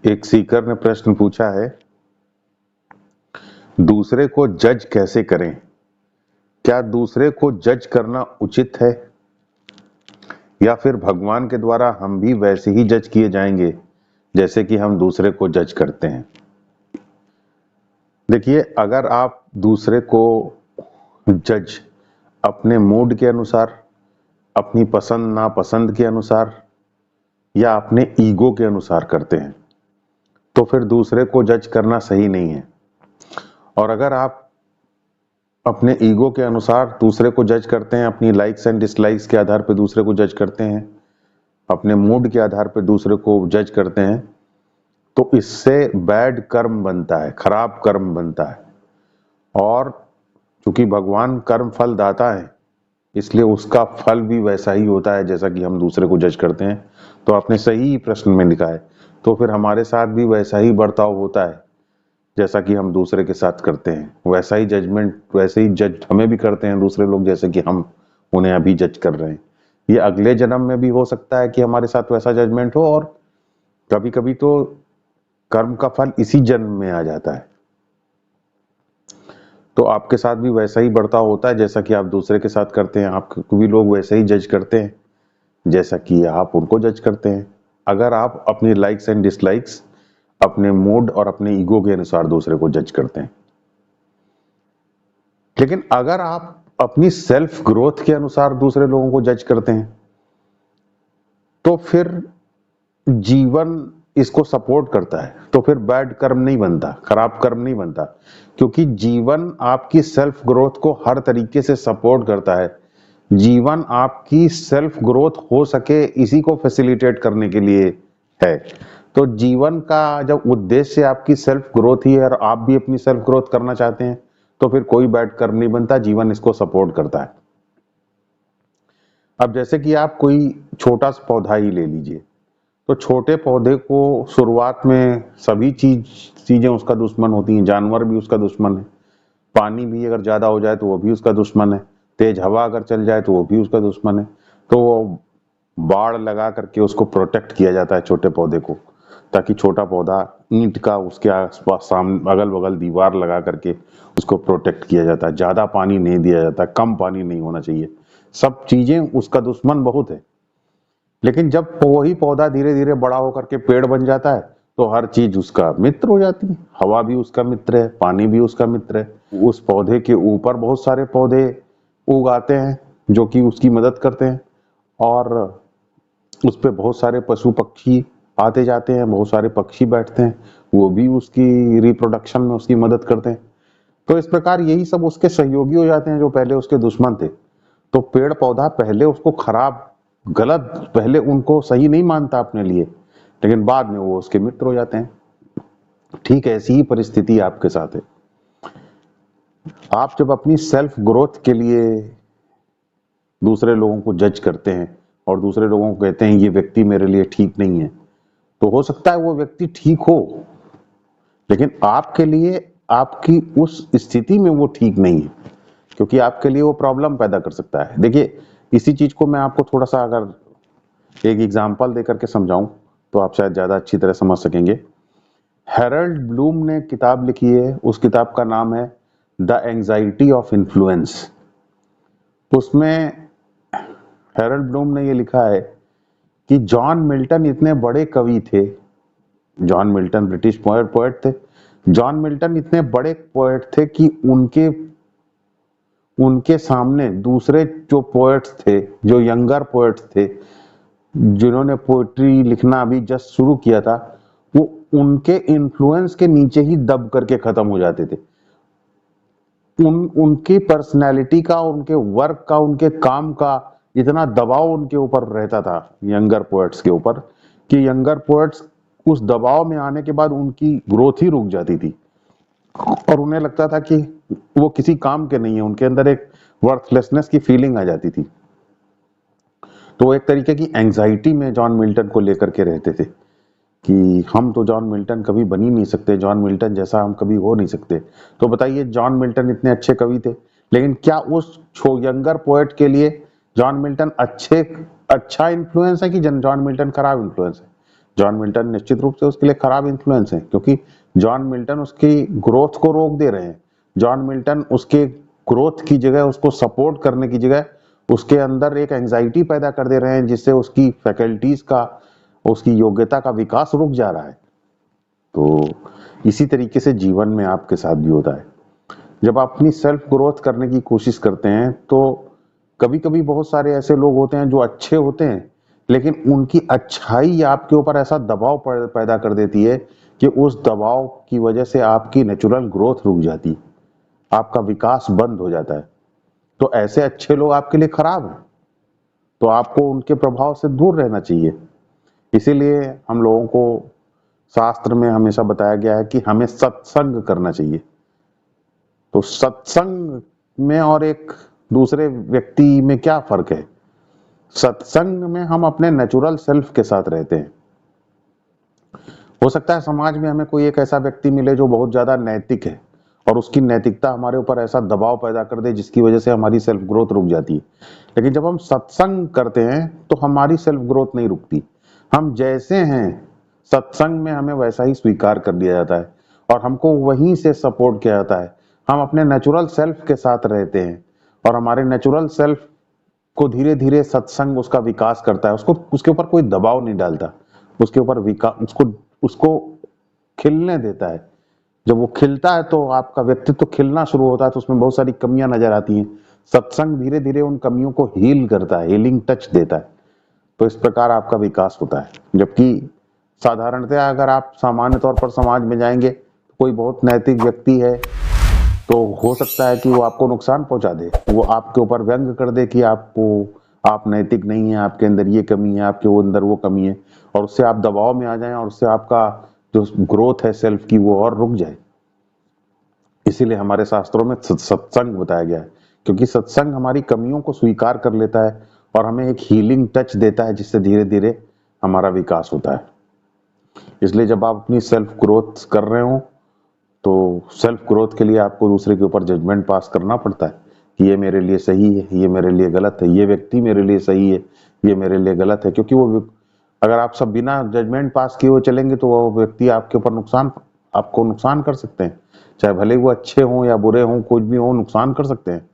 एक सीकर ने प्रश्न पूछा है, दूसरे को जज कैसे करें? क्या दूसरे को जज करना उचित है या फिर भगवान के द्वारा हम भी वैसे ही जज किए जाएंगे जैसे कि हम दूसरे को जज करते हैं? देखिए, अगर आप दूसरे को जज अपने मूड के अनुसार, अपनी पसंद नापसंद के अनुसार या अपने ईगो के अनुसार करते हैं तो फिर दूसरे को जज करना सही नहीं है। और अगर आप अपने ईगो के अनुसार दूसरे को जज करते हैं, अपनी लाइक्स एंड डिसलाइक्स के आधार पर दूसरे को जज करते हैं, अपने मूड के आधार पर दूसरे को जज करते हैं, तो इससे बैड कर्म बनता है, खराब कर्म बनता है। और चूंकि भगवान कर्म फल दाता है, इसलिए उसका फल भी वैसा ही होता है जैसा कि हम दूसरे को जज करते हैं। तो आपने सही प्रश्न में लिखा है, तो फिर हमारे साथ भी वैसा ही बर्ताव होता है जैसा कि हम दूसरे के साथ करते हैं। वैसा ही जजमेंट, वैसे ही जज हमें भी करते हैं दूसरे लोग जैसे कि हम उन्हें अभी जज कर रहे हैं। ये अगले जन्म में भी हो सकता है कि हमारे साथ वैसा जजमेंट हो, और कभी कभी तो कर्म का फल इसी जन्म में आ जाता है। तो आपके साथ भी वैसा ही बर्ताव होता है जैसा कि आप दूसरे के साथ करते हैं। आपको भी लोग वैसे ही जज करते हैं जैसा कि आप उनको जज करते हैं। अगर आप अपनी लाइक्स एंड डिसलाइक्स, अपने मूड और अपने ईगो के अनुसार दूसरे को जज करते हैं। लेकिन अगर आप अपनी सेल्फ ग्रोथ के अनुसार दूसरे लोगों को जज करते हैं तो फिर जीवन इसको सपोर्ट करता है, तो फिर बैड कर्म नहीं बनता, खराब कर्म नहीं बनता, क्योंकि जीवन आपकी सेल्फ ग्रोथ को हर तरीके से सपोर्ट करता है। जीवन आपकी सेल्फ ग्रोथ हो सके इसी को फैसिलिटेट करने के लिए है। तो जीवन का जब उद्देश्य आपकी सेल्फ ग्रोथ ही है और आप भी अपनी सेल्फ ग्रोथ करना चाहते हैं, तो फिर कोई बैड कर्म नहीं बनता, जीवन इसको सपोर्ट करता है। अब जैसे कि आप कोई छोटा सा पौधा ही ले लीजिए, तो छोटे पौधे को शुरुआत में सभी चीजें उसका दुश्मन होती हैं। जानवर भी उसका दुश्मन है, पानी भी अगर ज्यादा हो जाए तो वो भी उसका दुश्मन है, तेज हवा अगर चल जाए तो वो भी उसका दुश्मन है। तो बाड़ लगा करके उसको प्रोटेक्ट किया जाता है छोटे पौधे को, ताकि छोटा पौधा ईंट का उसके आसपास सामने अगल बगल दीवार लगा करके उसको प्रोटेक्ट किया जाता है। ज्यादा पानी नहीं दिया जाता, कम पानी नहीं होना चाहिए, सब चीजें उसका दुश्मन बहुत है। लेकिन जब वही पौधा धीरे धीरे बड़ा होकर के पेड़ बन जाता है तो हर चीज उसका मित्र हो जाती है। हवा भी उसका मित्र है, पानी भी उसका मित्र है। उस पौधे के ऊपर बहुत सारे पौधे उगाते हैं जो कि उसकी मदद करते हैं, और उस पे बहुत सारे पशु पक्षी आते जाते हैं, बहुत सारे पक्षी बैठते हैं, वो भी उसकी रिप्रोडक्शन में उसकी मदद करते हैं। तो इस प्रकार यही सब उसके सहयोगी हो जाते हैं जो पहले उसके दुश्मन थे। तो पेड़ पौधा पहले उसको खराब, गलत, पहले उनको सही नहीं मानता अपने लिए, लेकिन बाद में वो उसके मित्र हो जाते हैं। ठीक ऐसी ही परिस्थिति आपके साथ है। आप जब अपनी सेल्फ ग्रोथ के लिए दूसरे लोगों को जज करते हैं और दूसरे लोगों को कहते हैं ये व्यक्ति मेरे लिए ठीक नहीं है, तो हो सकता है वो व्यक्ति ठीक हो, लेकिन आपके लिए आपकी उस स्थिति में वो ठीक नहीं है, क्योंकि आपके लिए वो प्रॉब्लम पैदा कर सकता है। देखिए, इसी चीज को मैं आपको थोड़ा सा अगर एक एग्जांपल देकर के समझाऊं तो आप शायद ज्यादा अच्छी तरह समझ सकेंगे। हेरल्ड ब्लूम ने किताब लिखी है, उस किताब का नाम है द एंजाइटी ऑफ इन्फ्लुएंस। उसमें हेरल्ड ब्लूम ने ये लिखा है कि जॉन मिल्टन इतने बड़े कवि थे, जॉन मिल्टन ब्रिटिश पोएट थे, जॉन मिल्टन इतने बड़े पोएट थे कि उनके उनके सामने दूसरे जो पोएट्स थे, जो यंगर पोएट्स थे, जिन्होंने पोएट्री लिखना अभी जस्ट शुरू किया था, वो उनके इन्फ्लुएंस के नीचे ही दब करके खत्म हो जाते थे। उनकी पर्सनैलिटी का, उनके वर्क का, उनके काम का इतना दबाव उनके ऊपर रहता था, यंगर पोएट्स के ऊपर, कि यंगर पोएट्स उस दबाव में आने के बाद उनकी ग्रोथ ही रुक जाती थी और उन्हें लगता था कि वो किसी काम के नहीं है। उनके अंदर एक वर्थलेसनेस की फीलिंग आ जाती थी। तो वो एक तरीके की एंजाइटी में जॉन मिल्टन को लेकर के रहते थे कि हम तो जॉन मिल्टन कभी बन ही नहीं सकते, जॉन मिल्टन जैसा हम कभी हो नहीं सकते। तो बताइए, जॉन मिल्टन इतने अच्छे कवि थे, लेकिन क्या उस यंगर पोएट के लिए जॉन मिल्टन अच्छा इन्फ्लुएंस है कि जॉन मिल्टन खराब इन्फ्लुएंस है? जॉन मिल्टन निश्चित रूप से उसके लिए खराब इन्फ्लुएंस है, क्योंकि जॉन मिल्टन उसकी ग्रोथ को रोक दे रहे हैं। जॉन मिल्टन उसके ग्रोथ की जगह, उसको सपोर्ट करने की जगह उसके अंदर एक एंजाइटी पैदा कर दे रहे हैं, जिससे उसकी फैकल्टीज का, उसकी योग्यता का विकास रुक जा रहा है। तो इसी तरीके से जीवन में आपके साथ भी होता है। जब आप अपनी सेल्फ ग्रोथ करने की कोशिश करते हैं तो कभी कभी बहुत सारे ऐसे लोग होते हैं जो अच्छे होते हैं, लेकिन उनकी अच्छाई आपके ऊपर ऐसा दबाव पैदा कर देती है कि उस दबाव की वजह से आपकी नेचुरल ग्रोथ रुक जाती है, आपका विकास बंद हो जाता है। तो ऐसे अच्छे लोग आपके लिए खराब हैं, तो आपको उनके प्रभाव से दूर रहना चाहिए। इसीलिए हम लोगों को शास्त्र में हमेशा बताया गया है कि हमें सत्संग करना चाहिए। तो सत्संग में और एक दूसरे व्यक्ति में क्या फर्क है? सत्संग में हम अपने नेचुरल सेल्फ के साथ रहते हैं। हो सकता है समाज में हमें कोई एक ऐसा व्यक्ति मिले जो बहुत ज्यादा नैतिक है और उसकी नैतिकता हमारे ऊपर ऐसा दबाव पैदा कर दे जिसकी वजह से हमारी सेल्फ ग्रोथ रुक जाती है। लेकिन जब हम सत्संग करते हैं तो हमारी सेल्फ ग्रोथ नहीं रुकती। हम जैसे हैं सत्संग में हमें वैसा ही स्वीकार कर लिया जाता है और हमको वहीं से सपोर्ट किया जाता है। हम अपने नेचुरल सेल्फ के साथ रहते हैं और हमारे नेचुरल सेल्फ को धीरे धीरे सत्संग उसका विकास करता है। उसको, उसके ऊपर कोई दबाव नहीं डालता, उसके ऊपर विकास, उसको खिलने देता है। जब वो खिलता है तो आपका व्यक्तित्व खिलना शुरू होता है, तो उसमें बहुत सारी कमियां नजर आती हैं। सत्संग धीरे धीरे उन कमियों को हील करता है, हीलिंग टच देता है। तो इस प्रकार आपका विकास होता है। जबकि साधारणतः अगर आप सामान्य तौर पर समाज में जाएंगे, तो कोई बहुत नैतिक व्यक्ति है तो हो सकता है कि वो आपको नुकसान पहुंचा दे, वो आपके ऊपर व्यंग कर दे कि आप नैतिक नहीं है, आपके अंदर ये कमी है, आपके अंदर वो कमी है, और उससे आप दबाव में आ जाएं और उससे आपका जो ग्रोथ है सेल्फ की वो और रुक जाए। इसीलिए हमारे शास्त्रों में सत्संग बताया गया है, क्योंकि सत्संग हमारी कमियों को स्वीकार कर लेता है और हमें एक हीलिंग टच देता है, जिससे धीरे धीरे हमारा विकास होता है। इसलिए जब आप अपनी सेल्फ ग्रोथ कर रहे हो तो सेल्फ ग्रोथ के लिए आपको दूसरे के ऊपर जजमेंट पास करना पड़ता है कि ये मेरे लिए सही है, ये मेरे लिए गलत है, ये व्यक्ति मेरे लिए सही है, ये मेरे लिए गलत है। क्योंकि वो, अगर आप सब बिना जजमेंट पास किए हुए चलेंगे तो वो व्यक्ति आपके ऊपर आपको नुकसान कर सकते हैं। चाहे भले वो अच्छे हों या बुरे हों, कुछ भी हो, नुकसान कर सकते हैं।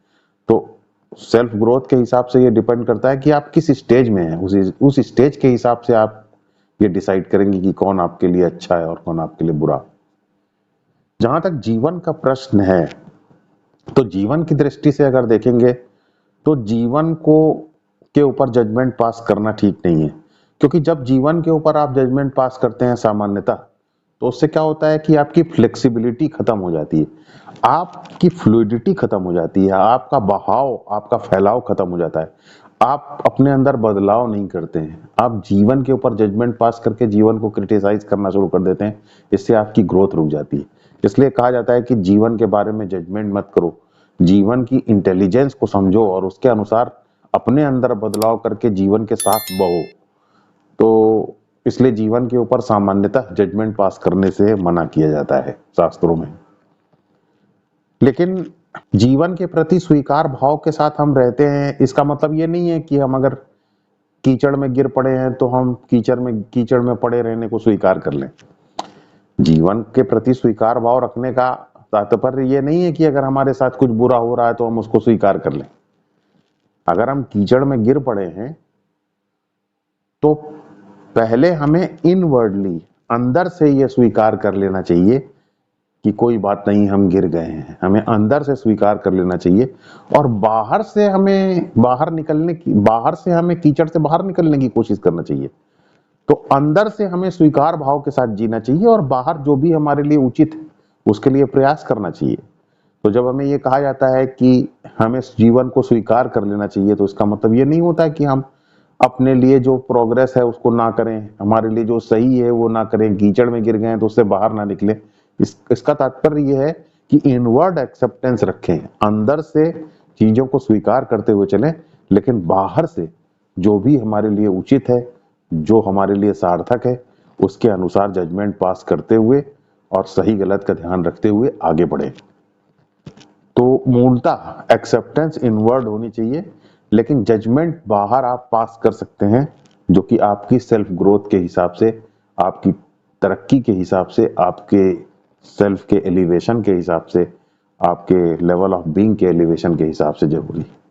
तो सेल्फ ग्रोथ के हिसाब से ये डिपेंड करता है कि आप किस स्टेज में हैं। उस स्टेज के हिसाब से आप ये डिसाइड करेंगे कि कौन आपके लिए अच्छा है और कौन आपके लिए बुरा। जहां तक जीवन का प्रश्न है, तो जीवन की दृष्टि से अगर देखेंगे तो जीवन को के ऊपर जजमेंट पास करना ठीक नहीं है। क्योंकि जब जीवन के ऊपर आप जजमेंट पास करते हैं सामान्यतः, तो उससे क्या होता है कि आपकी फ्लेक्सिबिलिटी खत्म हो जाती है, आपकी फ्लूइडिटी खत्म हो जाती है, आपका बहाव, आपका फैलाव खत्म हो जाता है। आप अपने अंदर बदलाव नहीं करते हैं, आप जीवन के ऊपर जजमेंट पास करके जीवन को क्रिटिसाइज करना शुरू कर देते हैं। इससे आपकी ग्रोथ रुक जाती है। इसलिए कहा जाता है कि जीवन के बारे में जजमेंट मत करो, जीवन की इंटेलिजेंस को समझो और उसके अनुसार अपने अंदर बदलाव करके जीवन के साथ बहो। तो इसलिए जीवन के ऊपर सामान्यतः जजमेंट पास करने से मना किया जाता है शास्त्रों में। लेकिन जीवन के प्रति स्वीकार भाव के साथ हम रहते हैं, इसका मतलब ये नहीं है कि हम अगर कीचड़ में गिर पड़े हैं तो हम कीचड़ में पड़े रहने को स्वीकार कर लें। जीवन के प्रति स्वीकार भाव रखने का तात्पर्य ये नहीं है कि अगर हमारे साथ कुछ बुरा हो रहा है तो हम उसको स्वीकार कर लें। अगर हम कीचड़ में गिर पड़े हैं तो पहले हमें इनवर्डली, अंदर से ये स्वीकार कर लेना चाहिए कि कोई बात नहीं, हम गिर गए हैं। हमें अंदर से स्वीकार कर लेना चाहिए और बाहर से हमें कीचड़ से बाहर निकलने की कोशिश करना चाहिए। तो अंदर से हमें स्वीकार भाव के साथ जीना चाहिए और बाहर जो भी हमारे लिए उचित है उसके लिए प्रयास करना चाहिए। तो जब हमें ये कहा जाता है कि हमें जीवन को स्वीकार कर लेना चाहिए, तो इसका मतलब ये नहीं होता है कि हम अपने लिए जो प्रोग्रेस है उसको ना करें, हमारे लिए जो सही है वो ना करें, कीचड़ में गिर गए तो उससे बाहर ना निकले। इसका तात्पर्य ये है कि इनवर्ड एक्सेप्टेंस रखें, अंदर से चीजों को स्वीकार करते हुए चलें, लेकिन बाहर से जो भी हमारे लिए उचित है, जो हमारे लिए सार्थक है, उसके अनुसार जजमेंट पास करते हुए और सही गलत का ध्यान रखते हुए आगे बढ़े। तो मूलतः एक्सेप्टेंस इनवर्ड होनी चाहिए, लेकिन जजमेंट बाहर आप पास कर सकते हैं जो कि आपकी सेल्फ ग्रोथ के हिसाब से आपकी तरक्की के हिसाब से, आपके सेल्फ के एलिवेशन के हिसाब से, आपके लेवल ऑफ बीइंग के एलिवेशन के हिसाब से जरूरी है।